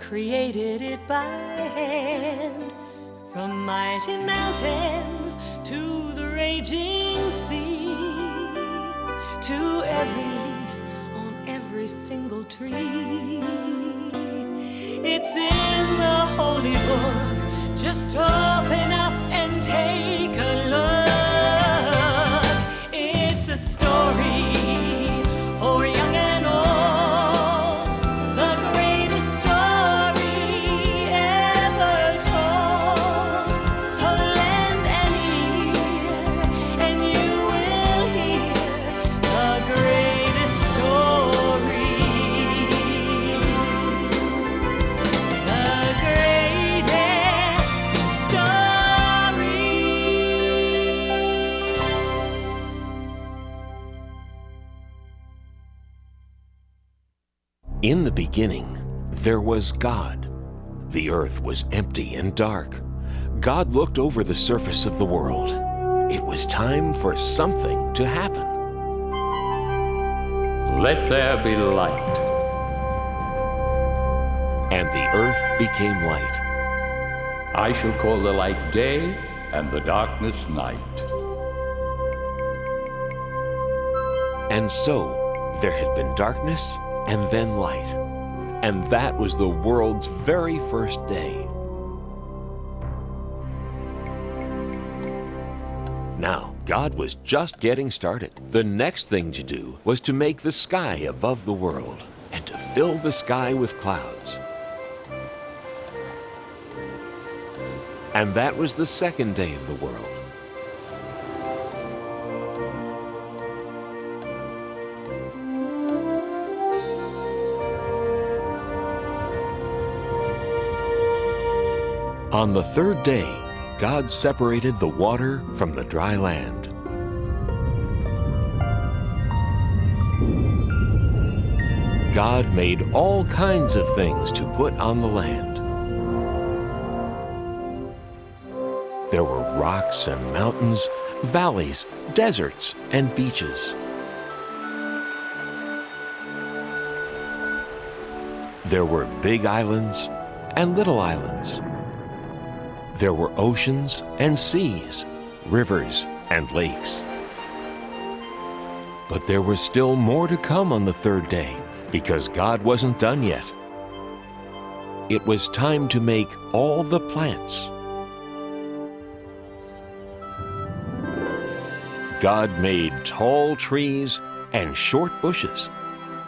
created it by hand. From mighty mountains to the raging sea, to every leaf on every single tree. It's in the holy book. Just open up and take a look. It's a story for young and old, the greatest story ever told. So lend an ear and you will hear the greatest story. The greatest story. In the beginning, there was God. The earth was empty and dark. God looked over the surface of the world. It was time for something to happen. Let there be light. And the earth became light. I shall call the light day and the darkness night. And so there had been darkness and then light. And that was the world's very first day. Now, God was just getting started. The next thing to do was to make the sky above the world and to fill the sky with clouds. And that was the second day of the world. On the third day, God separated the water from the dry land. God made all kinds of things to put on the land. There were rocks and mountains, valleys, deserts, and beaches. There were big islands and little islands. There were oceans and seas, rivers and lakes. But there was still more to come on the third day, because God wasn't done yet. It was time to make all the plants. God made tall trees and short bushes,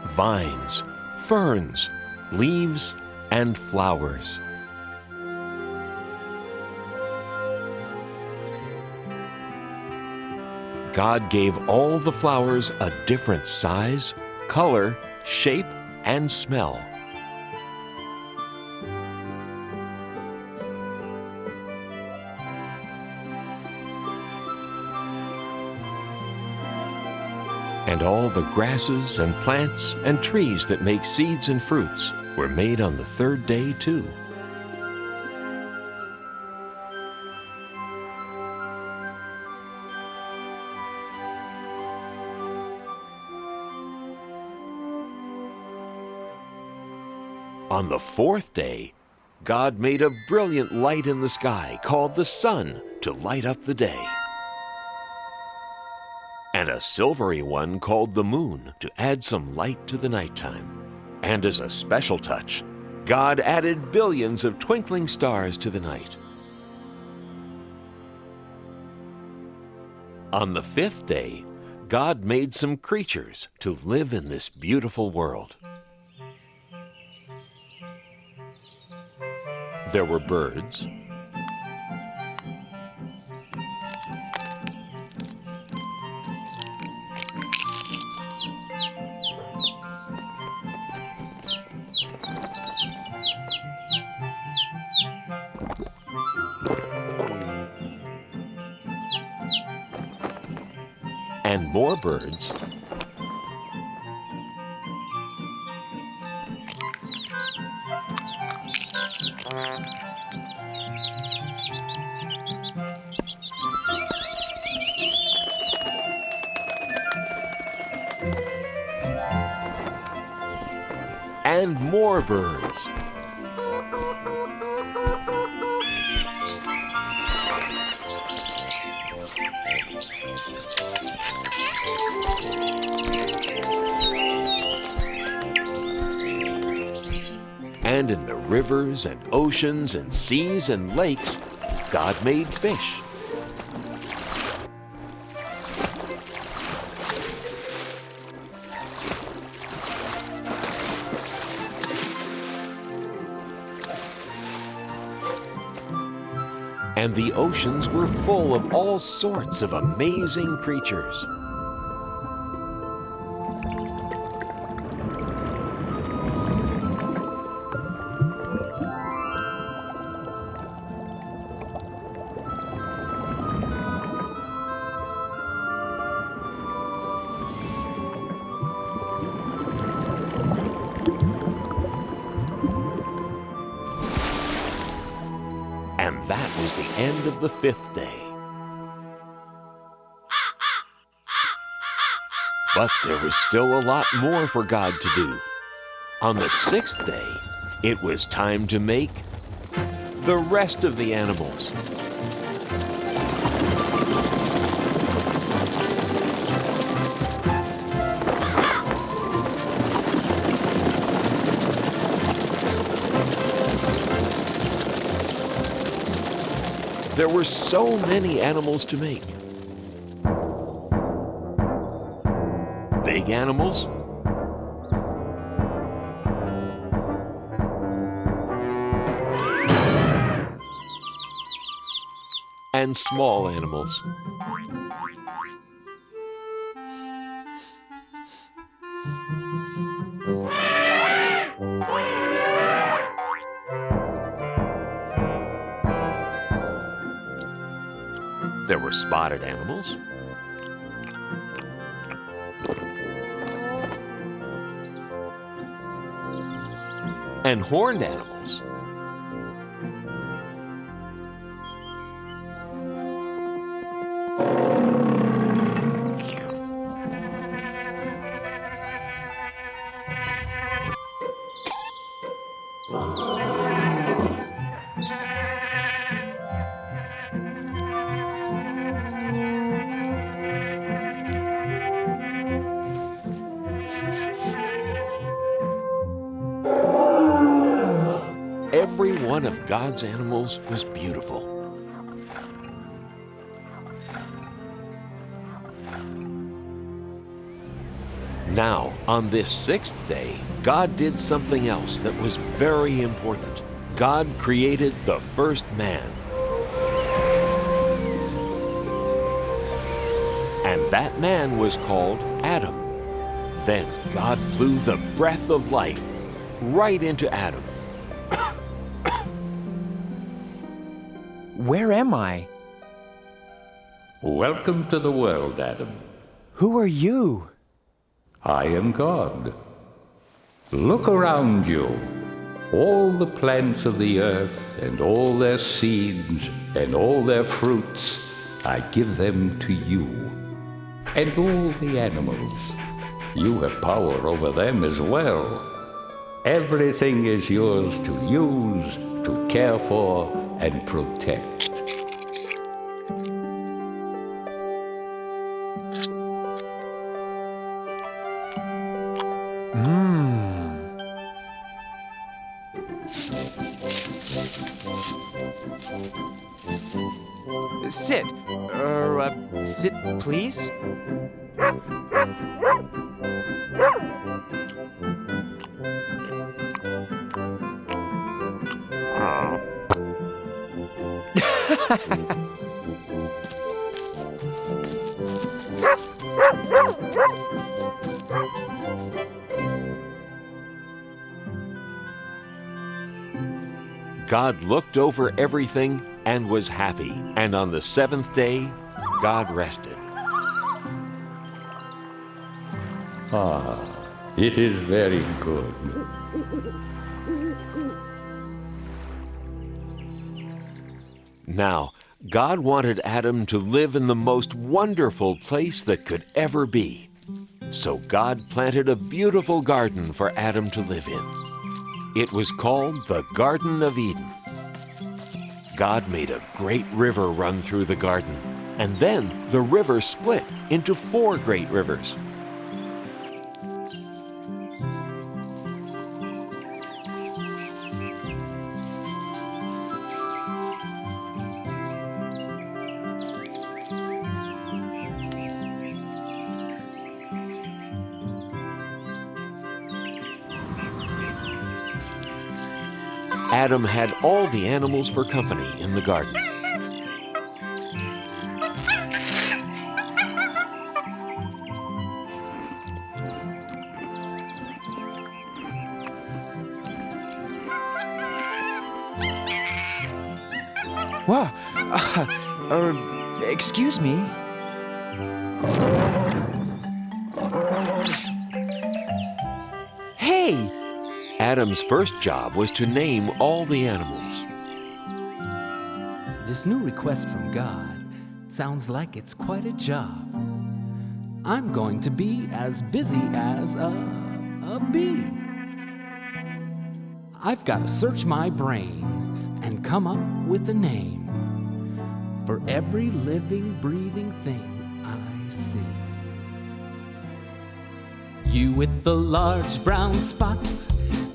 vines, ferns, leaves, and flowers. God gave all the flowers a different size, color, shape, and smell. And all the grasses and plants and trees that make seeds and fruits were made on the third day too. On the fourth day, God made a brilliant light in the sky called the sun to light up the day, and a silvery one called the moon to add some light to the nighttime. And as a special touch, God added billions of twinkling stars to the night. On the fifth day, God made some creatures to live in this beautiful world. There were birds, and more birds, and more birds. And in the rivers and oceans and seas and lakes, God made fish. And the oceans were full of all sorts of amazing creatures. And that was the end of the 5th day. But there was still a lot more for God to do. On the 6th day, it was time to make the rest of the animals. There were so many animals to make. Big animals, and small animals. There were spotted animals, and horned animals. Every one of God's animals was beautiful. Now, on this 6th day, God did something else that was very important. God created the first man. And that man was called Adam. Then God blew the breath of life right into Adam. Where am I? Welcome to the world, Adam. Who are you? I am God. Look around you. All the plants of the earth and all their seeds and all their fruits, I give them to you. And all the animals. You have power over them as well. Everything is yours to use, to care for, and protect. Sit. Sit, please. God looked over everything and was happy. And on the 7th day, God rested. It is very good. Now, God wanted Adam to live in the most wonderful place that could ever be. So God planted a beautiful garden for Adam to live in. It was called the Garden of Eden. God made a great river run through the garden, and then the river split into 4 great rivers. Adam had all the animals for company in the garden. Whoa, excuse me. Hey! Adam's first job was to name all the animals. This new request from God sounds like it's quite a job. I'm going to be as busy as a bee. I've got to search my brain and come up with a name for every living, breathing thing I see. You with the large brown spots,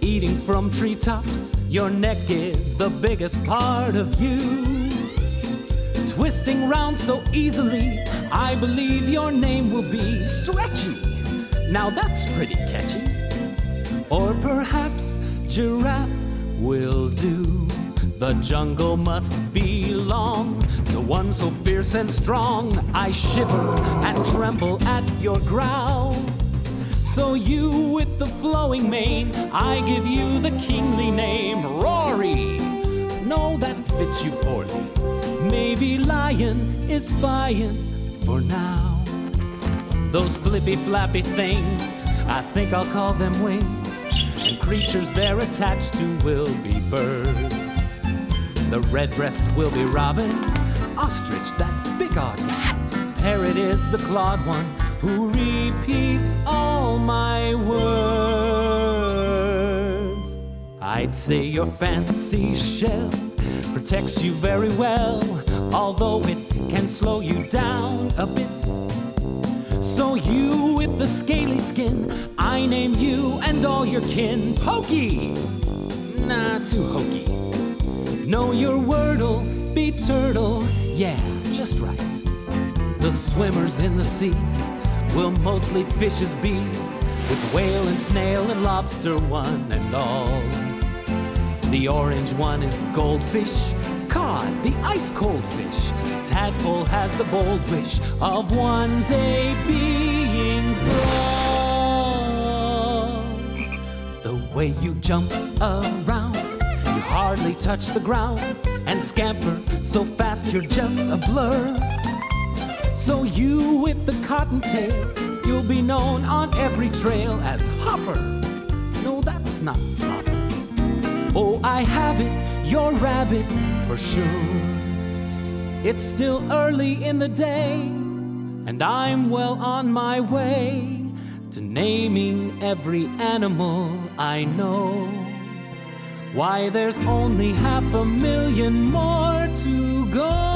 eating from treetops, your neck is the biggest part of you. Twisting round so easily, I believe your name will be Stretchy. Now that's pretty catchy. Or perhaps Giraffe will do. The jungle must belong to one so fierce and strong. I shiver and tremble at your growl. So you with the flowing mane, I give you the kingly name, Rory. No, that fits you poorly. Maybe lion is fine for now. Those flippy flappy things, I think I'll call them wings. And creatures they're attached to will be birds. The redbreast will be robin, ostrich that big odd one. Parrot is the clawed one who repeats all my words. I'd say your fancy shell protects you very well, although it can slow you down a bit. So you with the scaly skin, I name you and all your kin Pokey. Nah, too hokey. Know your word'll be turtle, yeah, just right. The swimmers in the sea will mostly fishes be, with whale and snail and lobster one and all. The orange one is goldfish, cod, the ice-cold fish. Tadpole has the bold wish of one day being frog. The way you jump around, you hardly touch the ground, and scamper so fast you're just a blur. So you with the cottontail, you'll be known on every trail as Hopper. No, that's not proper. Oh, I have it, you're rabbit for sure. It's still early in the day, and I'm well on my way to naming every animal I know. Why, there's only 500,000 more to go.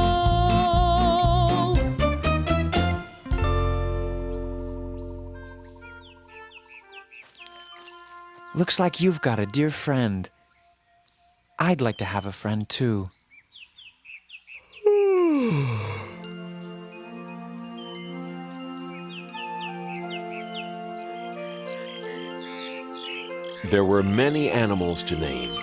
Looks like you've got a dear friend. I'd like to have a friend too. There were many animals to name.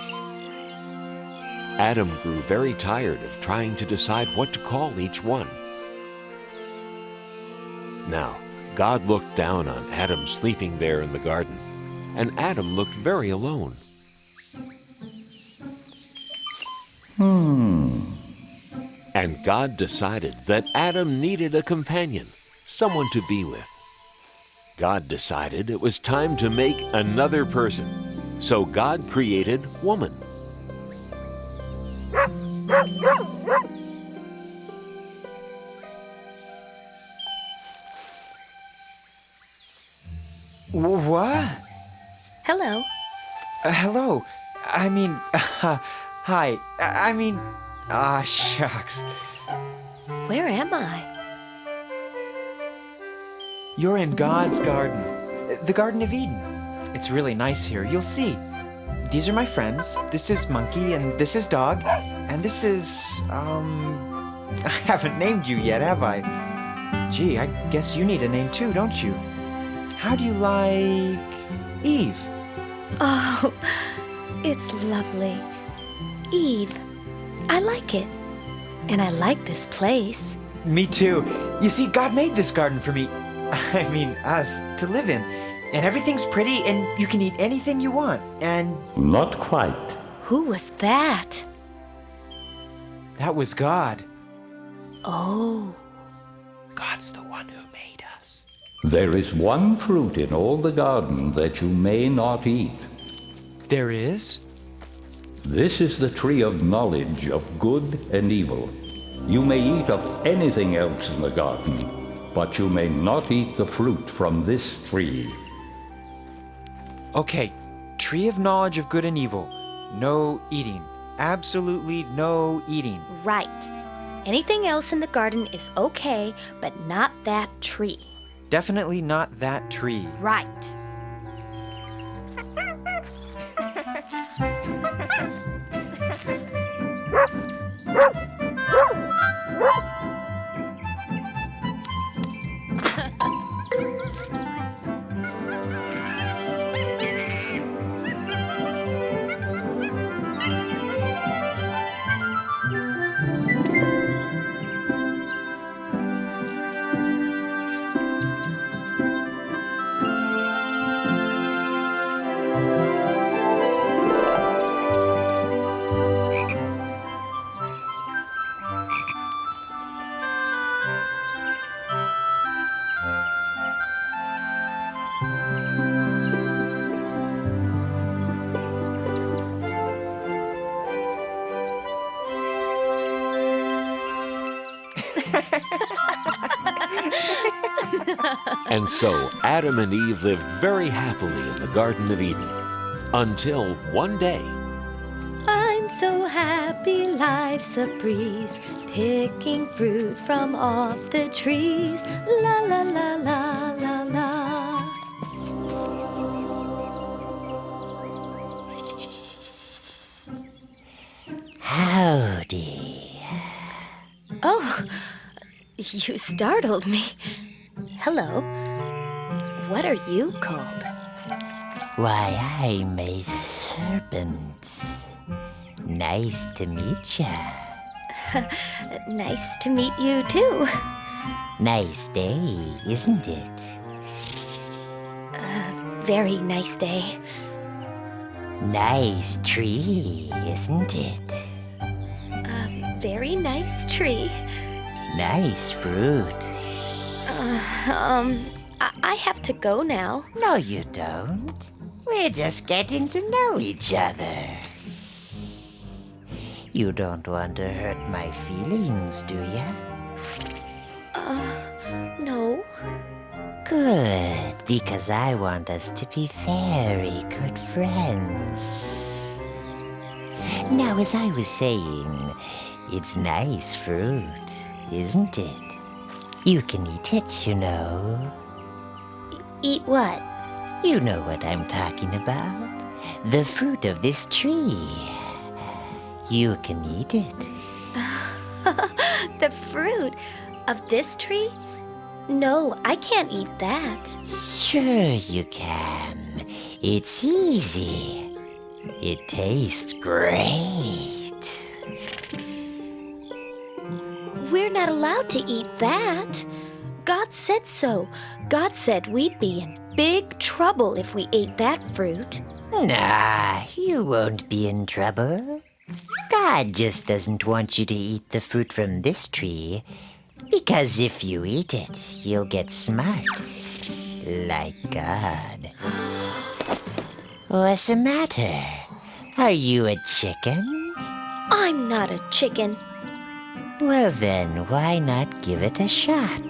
Adam grew very tired of trying to decide what to call each one. Now, God looked down on Adam sleeping there in the garden, and Adam looked very alone. And God decided that Adam needed a companion, someone to be with. God decided it was time to make another person, so God created woman. What? Hello. Hello. Hi. Shucks. Where am I? You're in God's garden, the Garden of Eden. It's really nice here. You'll see. These are my friends. This is Monkey, and this is Dog, and this is, I haven't named you yet, have I? Gee, I guess you need a name too, don't you? How do you like Eve? Oh, it's lovely. Eve. I like it. And I like this place. Me too. You see, God made this garden for me. Us, to live in. And everything's pretty, and you can eat anything you want. And Not quite. Who was that? that was God. Oh, God's the one who made us. There is one fruit in all the garden that you may not eat. There is? This is the tree of knowledge of good and evil. You may eat of anything else in the garden, but you may not eat the fruit from this tree. Okay, tree of knowledge of good and evil. No eating. Absolutely no eating. right. Anything else in the garden is okay, but not that tree. Definitely not that tree. Right. And so Adam and Eve lived very happily in the Garden of Eden until one day. I'm so happy, life's a breeze, picking fruit from off the trees. La la la la la la. Howdy. Oh, you startled me. Hello. What are you called? Why, I'm a serpent. Nice to meet ya. Nice to meet you too. Nice day, isn't it? Very nice day. Nice tree, isn't it? Very nice tree. Nice fruit. I have to go now. No, you don't. We're just getting to know each other. You don't want to hurt my feelings, do ya? No. Good, because I want us to be very good friends. Now, as I was saying, it's nice fruit, isn't it? You can eat it, you know. Eat what? You know what I'm talking about. The fruit of this tree. You can eat it. The fruit of this tree? No, I can't eat that. Sure you can. It's easy. It tastes great. We're not allowed to eat that. God said so. God said we'd be in big trouble if we ate that fruit. Nah, you won't be in trouble. God just doesn't want you to eat the fruit from this tree, because if you eat it, you'll get smart. Like God. What's the matter? Are you a chicken? I'm not a chicken. Well then, why not give it a shot?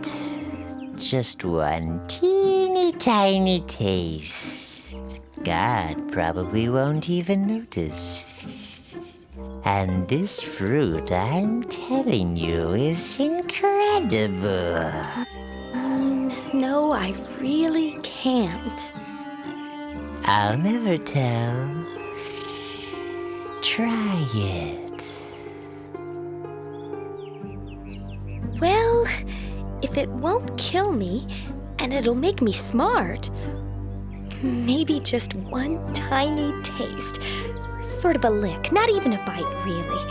Just one teeny tiny taste. God probably won't even notice. And this fruit, I'm telling you, is incredible. No, I really can't. I'll never tell. Try it. Well, if it won't kill me, and it'll make me smart, maybe just one tiny taste. Sort of a lick, not even a bite, really.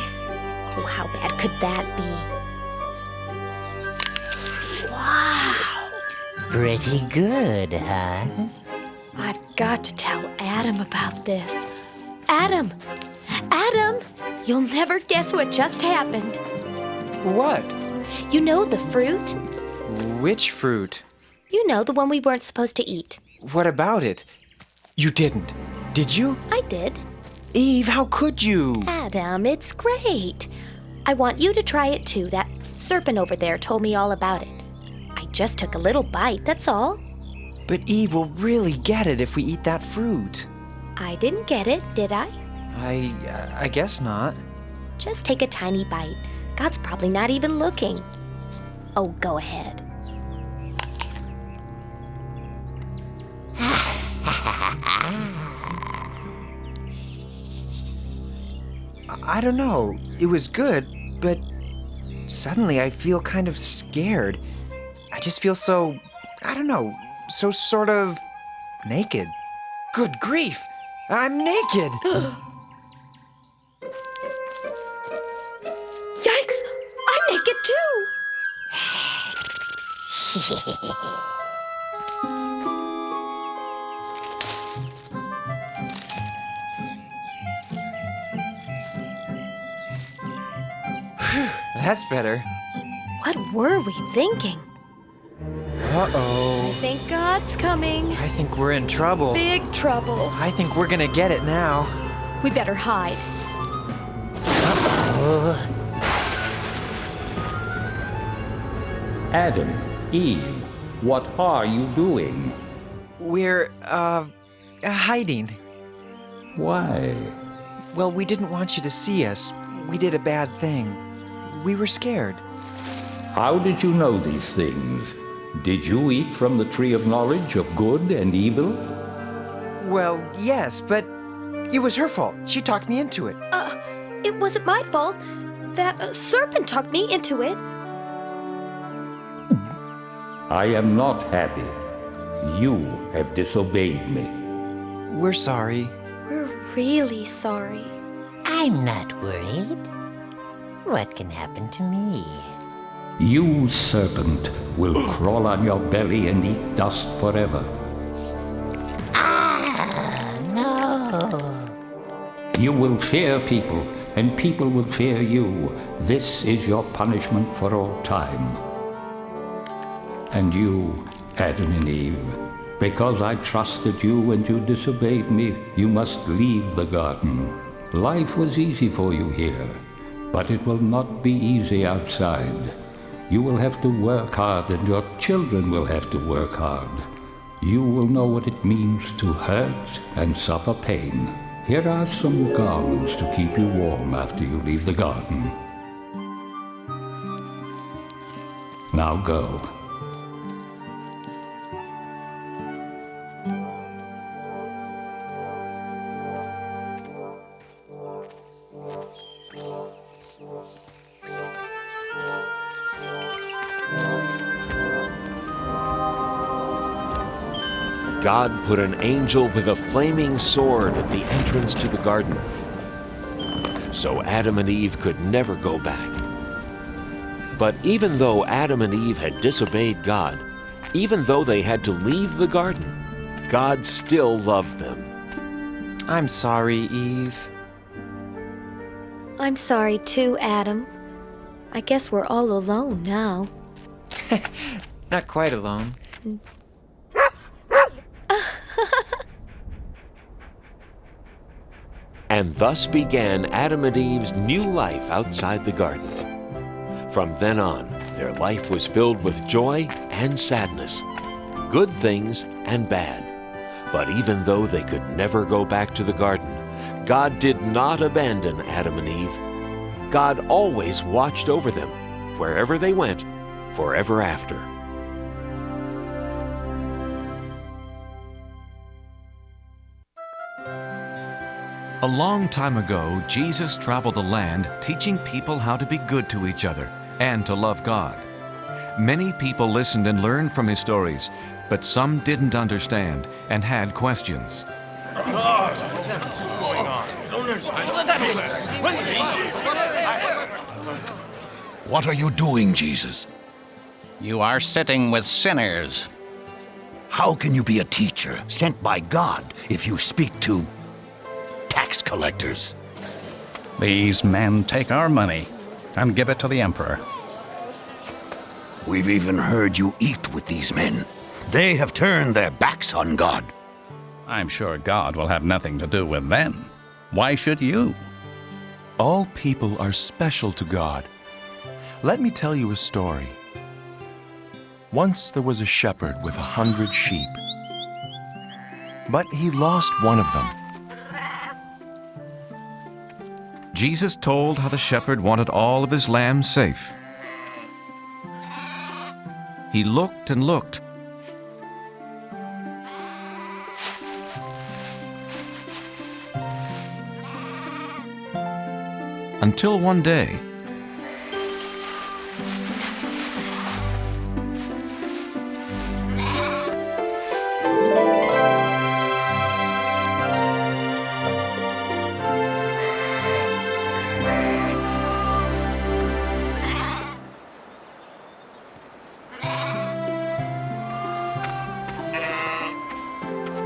Oh, how bad could that be? Wow! Pretty good, huh? I've got to tell Adam about this. Adam! Adam! You'll never guess what just happened. What? You know the fruit? Which fruit? You know, the one we weren't supposed to eat. What about it? You didn't. Did you? I did. Eve, how could you? Adam, it's great. I want you to try it too. That serpent over there told me all about it. I just took a little bite, that's all. But Eve will really get it if we eat that fruit. I didn't get it, did I? I guess not. Just take a tiny bite. God's probably not even looking. Oh, go ahead. I don't know. It was good, but suddenly I feel kind of scared. I just feel so, I don't know, so sort of naked. Good grief! I'm naked! Yikes! I'm naked too! That's better. What were we thinking? Uh-oh. I think God's coming. I think we're in trouble. Big trouble. I think we're gonna get it now. We better hide. Adam, Eve, what are you doing? We're, hiding. Why? Well, we didn't want you to see us. We did a bad thing. We were scared. How did you know these things? Did you eat from the tree of knowledge of good and evil? Well, yes, but it was her fault. She talked me into it. It wasn't my fault. That serpent talked me into it. I am not happy. You have disobeyed me. We're sorry. We're really sorry. I'm not worried. What can happen to me? You, serpent, will crawl on your belly and eat dust forever. No. You will fear people, and people will fear you. This is your punishment for all time. And you, Adam and Eve, because I trusted you and you disobeyed me, you must leave the garden. Life was easy for you here, but it will not be easy outside. You will have to work hard, and your children will have to work hard. You will know what it means to hurt and suffer pain. Here are some garments to keep you warm after you leave the garden. Now go. God put an angel with a flaming sword at the entrance to the garden, so Adam and Eve could never go back. But even though Adam and Eve had disobeyed God, even though they had to leave the garden, God still loved them. I'm sorry, Eve. I'm sorry too, Adam. I guess we're all alone now. Not quite alone. And thus began Adam and Eve's new life outside the garden. From then on, their life was filled with joy and sadness, good things and bad. But even though they could never go back to the garden, God did not abandon Adam and Eve. God always watched over them, wherever they went, forever after. A long time ago, Jesus traveled the land teaching people how to be good to each other and to love God. Many people listened and learned from his stories, but some didn't understand and had questions. What are you doing, Jesus? You are sitting with sinners. How can you be a teacher sent by God if you speak to tax collectors? These men take our money and give it to the emperor. We've even heard you eat with these men. They have turned their backs on God. I'm sure God will have nothing to do with them. Why should you? All people are special to God. Let me tell you a story. Once there was a shepherd with 100 sheep, but he lost one of them. Jesus told how the shepherd wanted all of his lambs safe. He looked and looked. Until one day,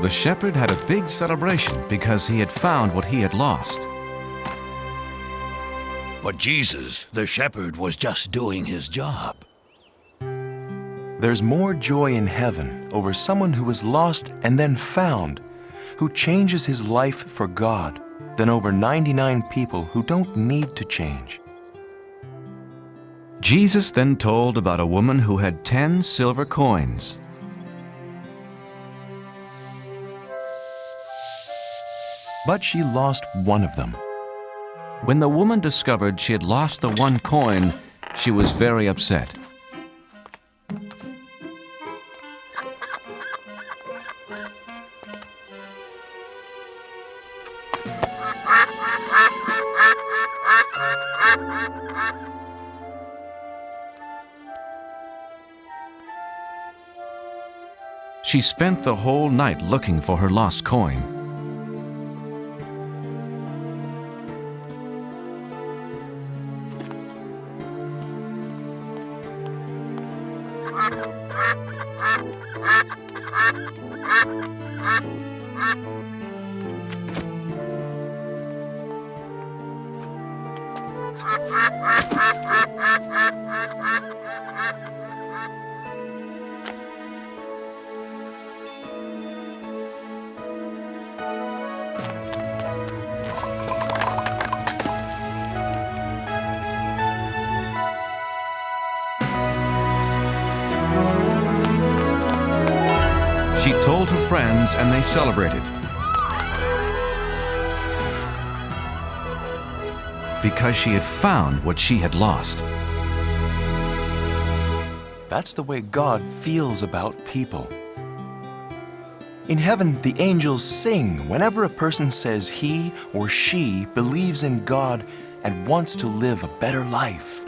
the shepherd had a big celebration because he had found what he had lost. But Jesus, the shepherd, was just doing his job. There's more joy in heaven over someone who was lost and then found, who changes his life for God, than over 99 people who don't need to change. Jesus then told about a woman who had 10 silver coins. But she lost one of them. When the woman discovered she had lost the one coin, she was very upset. She spent the whole night looking for her lost coin. She told her friends and they celebrated. Because she had found what she had lost. That's the way God feels about people. In heaven, the angels sing whenever a person says he or she believes in God and wants to live a better life.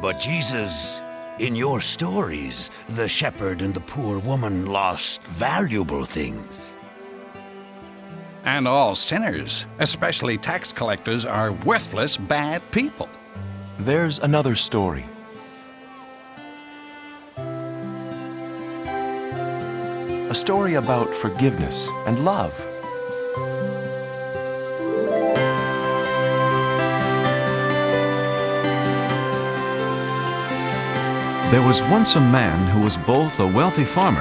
But Jesus, in your stories, the shepherd and the poor woman lost valuable things. And all sinners, especially tax collectors, are worthless, bad people. There's another story. A story about forgiveness and love. There was once a man who was both a wealthy farmer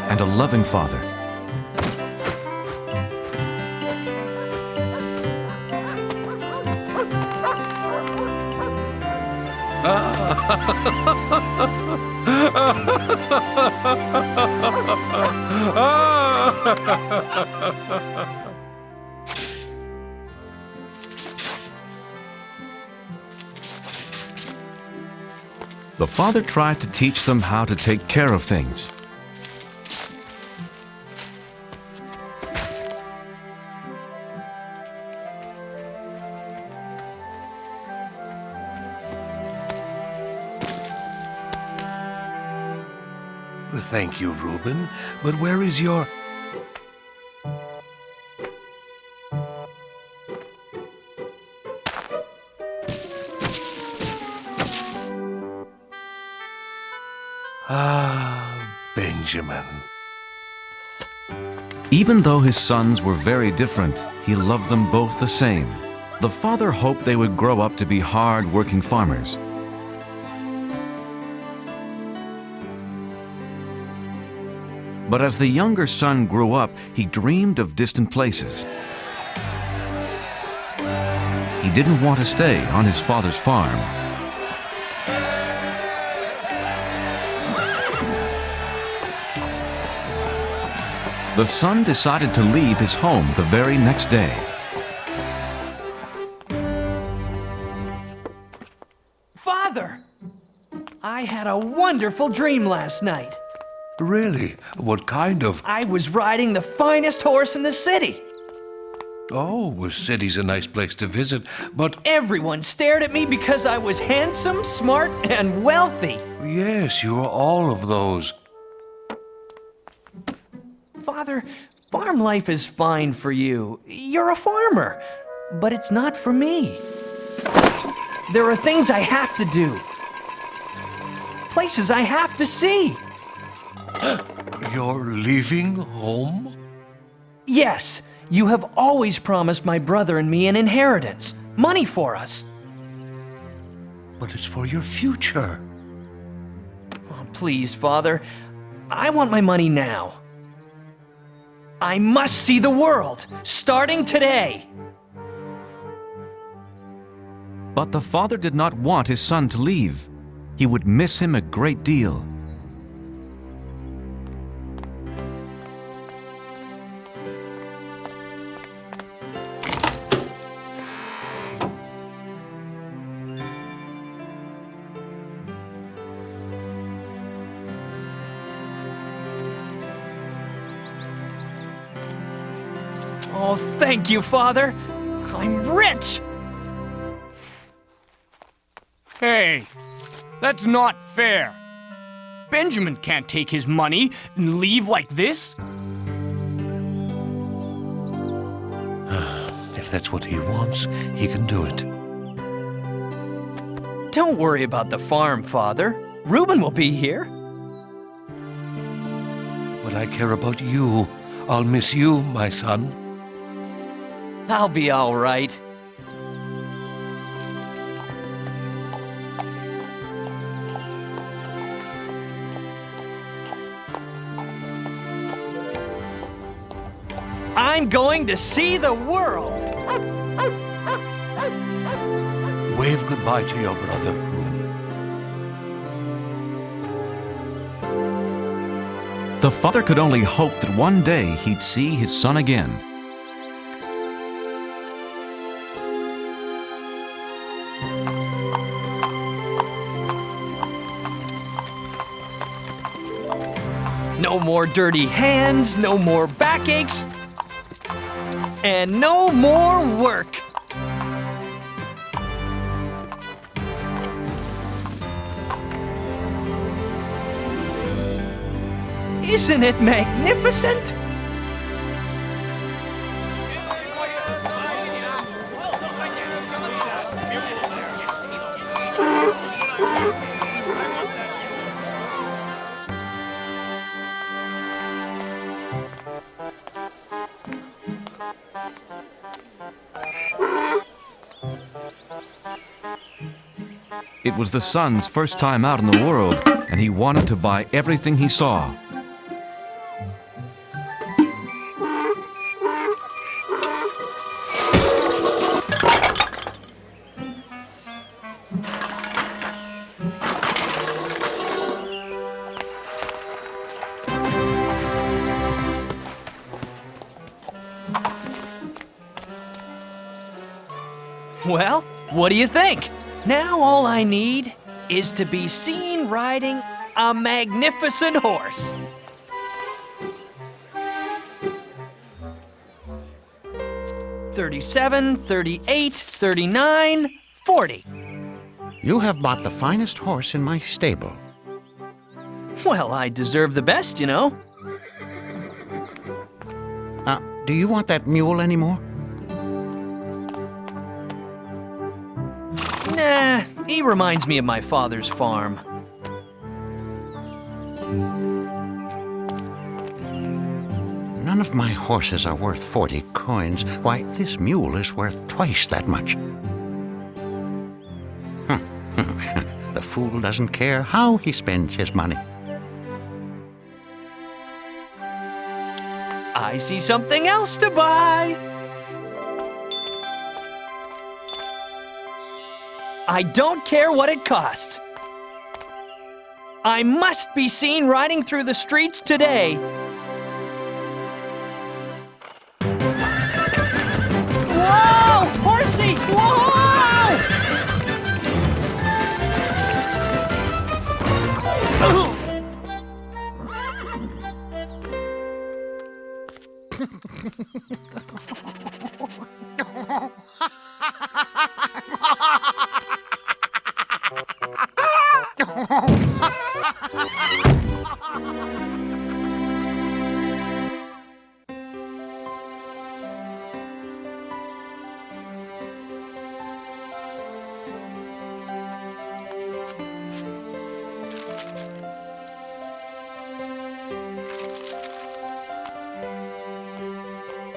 and a loving father. The father tried to teach them how to take care of things. Thank you, Reuben. But where is your... Ah, Benjamin. Even though his sons were very different, he loved them both the same. The father hoped they would grow up to be hard-working farmers. But as the younger son grew up, he dreamed of distant places. He didn't want to stay on his father's farm. The son decided to leave his home the very next day. Father! I had a wonderful dream last night. Really? What kind of... I was riding the finest horse in the city. Oh, the city's a nice place to visit, but... Everyone stared at me because I was handsome, smart, and wealthy. Yes, you are all of those. Father, farm life is fine for you. You're a farmer, but it's not for me. There are things I have to do. Places I have to see. You're leaving home? Yes, you have always promised my brother and me an inheritance, money for us. But it's for your future. Oh, please, Father, I want my money now. I must see the world, starting today. But the father did not want his son to leave. He would miss him a great deal. Oh, thank you, Father. I'm rich! Hey, that's not fair. Benjamin can't take his money and leave like this. If that's what he wants, he can do it. Don't worry about the farm, Father. Reuben will be here. But I care about you. I'll miss you, my son. I'll be all right. I'm going to see the world. Wave goodbye to your brother, Reuben. The father could only hope that one day he'd see his son again. No more dirty hands, no more backaches, and no more work. Isn't it magnificent? It was the son's first time out in the world, and he wanted to buy everything he saw. Well, what do you think? Now all I need is to be seen riding a magnificent horse. $37, $38, $39, $40. You have bought the finest horse in my stable. Well, I deserve the best, you know. Do you want that mule anymore? Nah, he reminds me of my father's farm. None of my horses are worth 40 coins. Why, this mule is worth twice that much. The fool doesn't care how he spends his money. I see something else to buy. I don't care what it costs. I must be seen riding through the streets today. Whoa! Horsey! Whoa!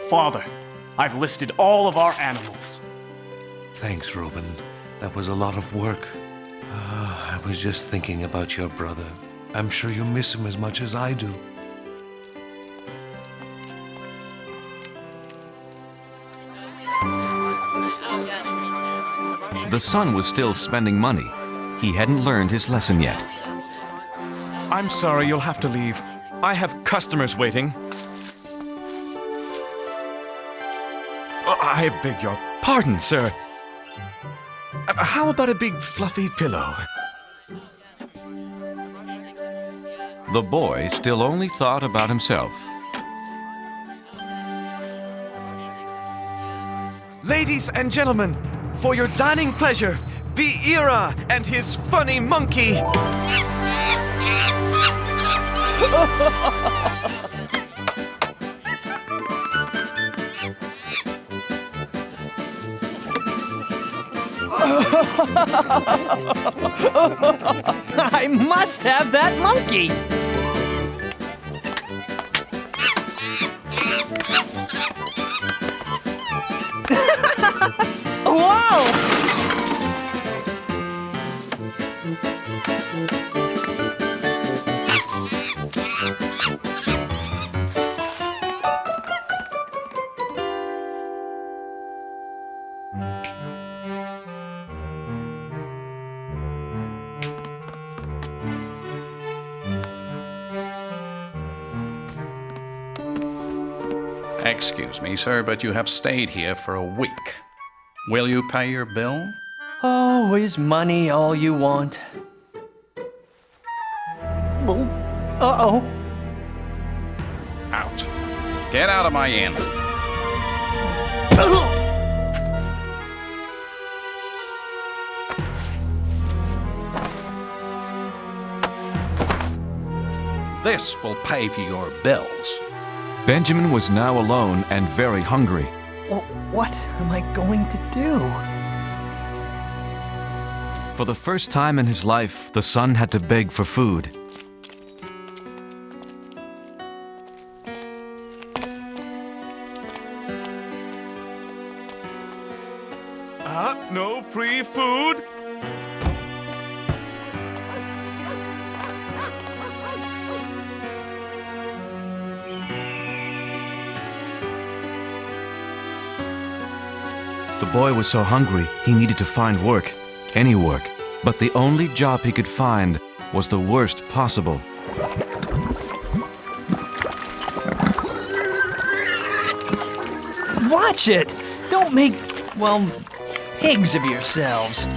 Father, I've listed all of our animals. Thanks, Reuben. That was a lot of work. I was just thinking about your brother. I'm sure you miss him as much as I do. The son was still spending money. He hadn't learned his lesson yet. I'm sorry, you'll have to leave. I have customers waiting. I beg your pardon, sir. How about a big fluffy pillow? The boy still only thought about himself. Ladies and gentlemen, for your dining pleasure, be Ira and his funny monkey. I must have that monkey. Whoa! Excuse me, sir, but you have stayed here for a week. Will you pay your bill? Oh, is money all you want? Uh-oh. Out. Get out of my inn. This will pay for your bills. Benjamin was now alone and very hungry. What am I going to do? For the first time in his life, the son had to beg for food. No free food? The boy was so hungry, he needed to find work, any work. But the only job he could find was the worst possible. Watch it! Don't make, well, pigs of yourselves.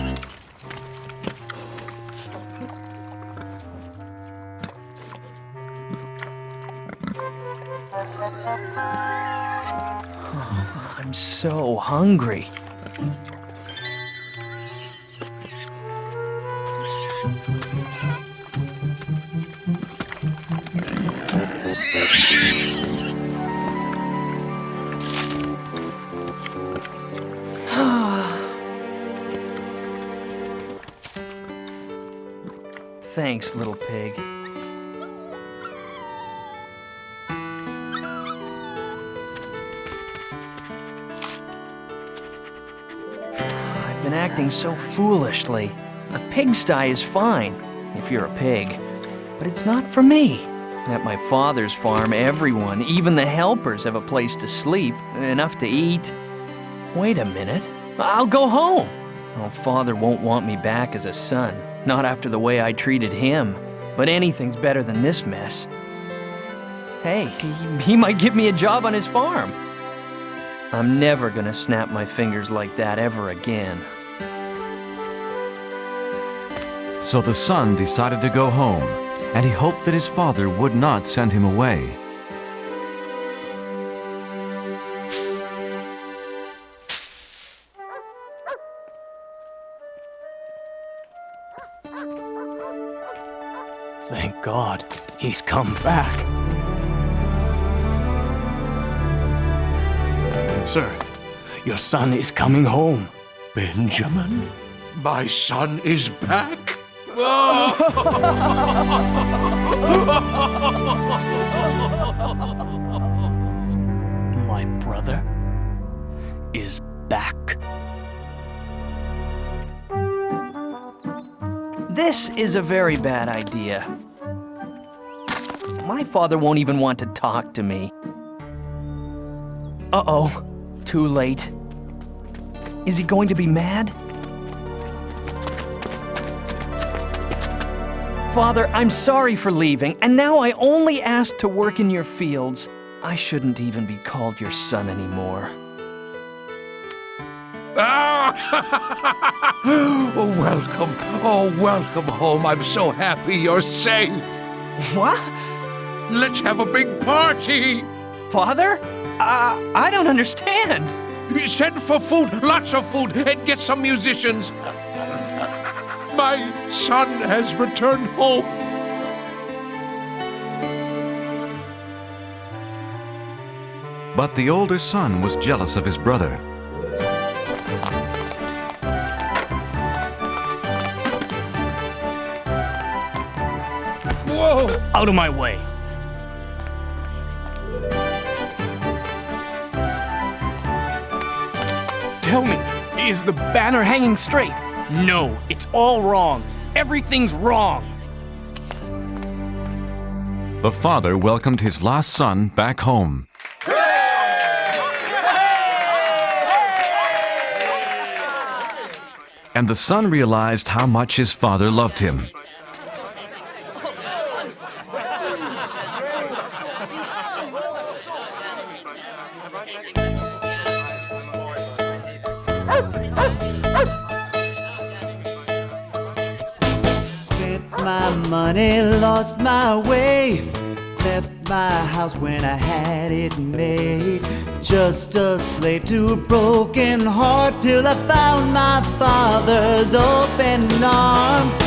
Oh, I'm so hungry. Thanks, little pig. I've been acting so foolishly. A pigsty is fine, if you're a pig. But it's not for me. At my father's farm, everyone, even the helpers, have a place to sleep, enough to eat. Wait a minute. I'll go home. Well, Father won't want me back as a son. Not after the way I treated him. But anything's better than this mess. Hey, he might give me a job on his farm. I'm never gonna snap my fingers like that ever again. So the son decided to go home, and he hoped that his father would not send him away. Thank God, he's come back. Sir, your son is coming home. Benjamin? My son is back? My brother is back. This is a very bad idea. My father won't even want to talk to me. Uh-oh, too late. Is he going to be mad? Father, I'm sorry for leaving, and now I only ask to work in your fields. I shouldn't even be called your son anymore. Oh, welcome. Oh, welcome home. I'm so happy you're safe. What? Let's have a big party. Father? I don't understand. Send for food, lots of food, and get some musicians. My son has returned home. But the older son was jealous of his brother. Whoa! Out of my way. Tell me, is the banner hanging straight? No, it's all wrong. Everything's wrong. The father welcomed his last son back home. And the son realized how much his father loved him. Spent my money, lost my way, left my house when I had it made. Just a slave to a broken heart till I found my father's open arms.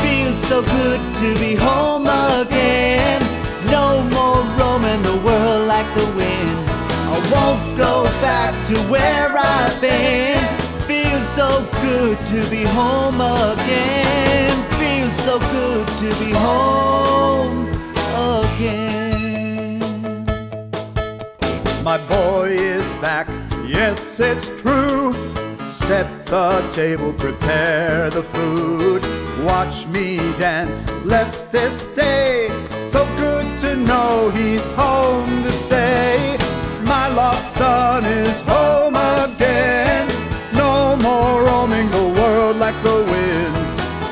Feels so good to be home again. No more roaming the world like the wind. I won't go back to where I've been. Feels so good to be home again. Feels so good to be home again. My boy is back, yes it's true. Set the table, prepare the food. Watch me dance, bless this day. So good to know he's home to stay. My lost son is home again. No more roaming the world like the wind.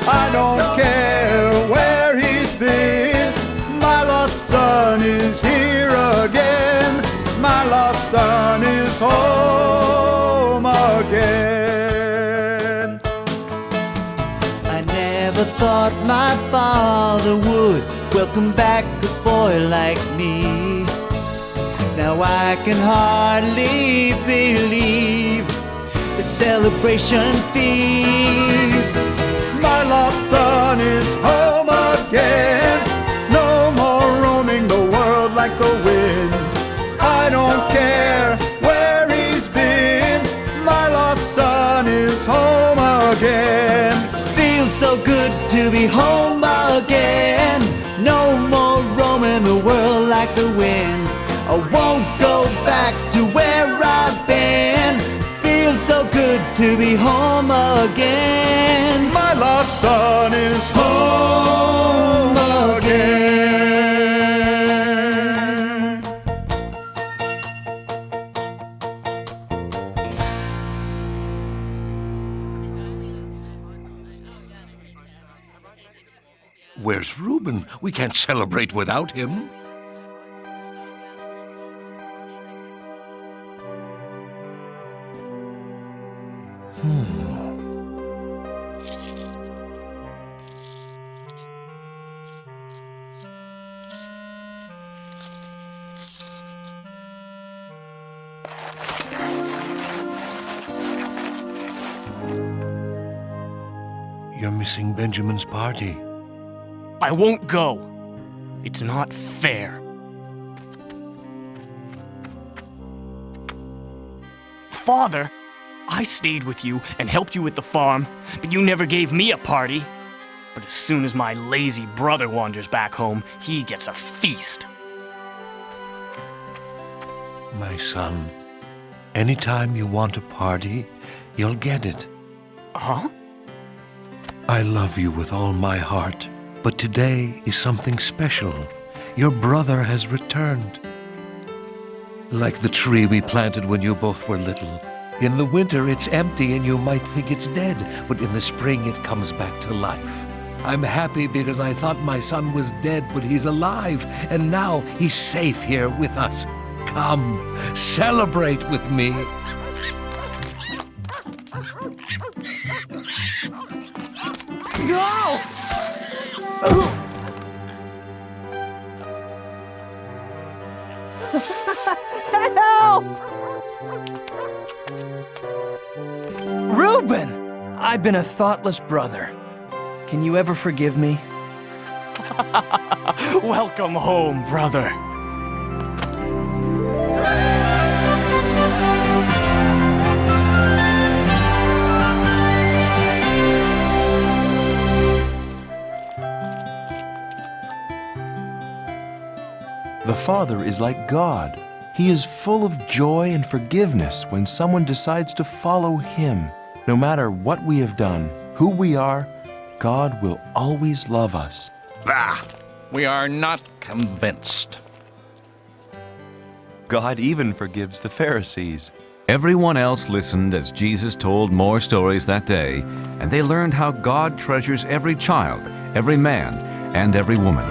I don't care where he's been. My lost son is here again. My lost son is home again. I never thought my father would welcome back a boy like me. Now I can hardly believe the celebration feast. My lost son is home again. No more roaming the world like the wind. I don't care where he's been. My lost son is home again. Feels so good to be home again. No more roaming the world like the wind. I won't go back to where I've been. Feels so good to be home again. My lost son is home again. Where's Reuben? We can't celebrate without him. You're missing Benjamin's party. I won't go. It's not fair. Father, I stayed with you and helped you with the farm, but you never gave me a party. But as soon as my lazy brother wanders back home, he gets a feast. My son, anytime you want a party, you'll get it. Huh? I love you with all my heart, but today is something special. Your brother has returned. Like the tree we planted when you both were little. In the winter it's empty and you might think it's dead, but in the spring it comes back to life. I'm happy because I thought my son was dead, but he's alive, and now he's safe here with us. Come, celebrate with me. No! Help! Reuben! I've been a thoughtless brother. Can you ever forgive me? Welcome home, brother. The Father is like God. He is full of joy and forgiveness when someone decides to follow Him. No matter what we have done, who we are, God will always love us. Bah! We are not convinced. God even forgives the Pharisees. Everyone else listened as Jesus told more stories that day, and they learned how God treasures every child, every man, and every woman.